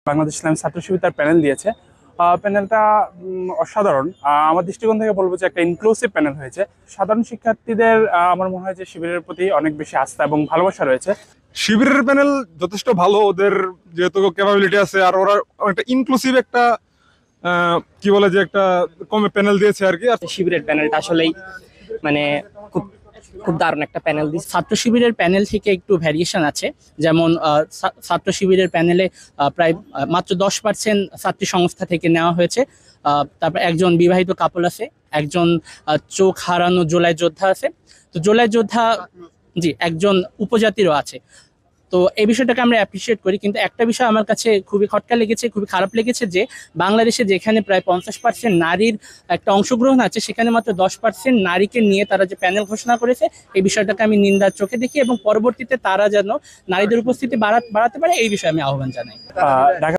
বাংলাদেশ ইসলামী ছাত্র শিবির প্যানেল দিয়েছে। প্যানেলটা অসাধারণ। আমার দৃষ্টিকোণ থেকে বলবো যে একটা ইনক্লুসিভ প্যানেল হয়েছে। সাধারণ শিক্ষার্থীদের আমার মনে হয় যে শিবিরের প্রতি অনেক বেশি আস্থা এবং ভালোবাসা রয়েছে। শিবিরের প্যানেল যথেষ্ট ভালো, ওদের যেহেতু ক্যাপাবিলিটি আছে আর ওরা একটা ইনক্লুসিভ একটা কি বলে যে একটা কমে প্যানেল দিয়েছে আর কি। শিবিরের প্যানেলটা আসলেই মানে খুব খুব দারুণ একটা প্যানেল দিচ্ছে। ছাত্র শিবিরের প্যানেল থেকে একটু ভ্যারিয়েশন আছে, যেমন ছাত্র শিবিরের প্যানেলে প্রায় মাত্র 10% ছাত্রী সংস্থা থেকে নেওয়া হয়েছে। তারপর একজন বিবাহিত কাপল আছে, একজন চোখ হারানো জুলাই যোদ্ধা আছে। তো জুলাই যোদ্ধা, জি, একজন উপজাতিরও আছে। তো এই বিষয়টাকে আমরা অ্যাপ্রিসিয়েট করি, কিন্তু একটা বিষয় আমার কাছে খুবই খটকা লেগেছে, খুবই খারাপ লেগেছে যে বাংলাদেশে যেখানে প্রায় 50% নারীর একটা অংশগ্রহণ আছে, সেখানে মাত্র 10% নারীকে নিয়ে তারা যে প্যানেল ঘোষণা করেছে, এই বিষয়টাকে আমি নিন্দার চোখে দেখি এবং পরবর্তীতে তারা যেন নারীদের উপস্থিতি বাড়াতে পারে এই বিষয়ে আমি আহ্বান জানাই। ঢাকা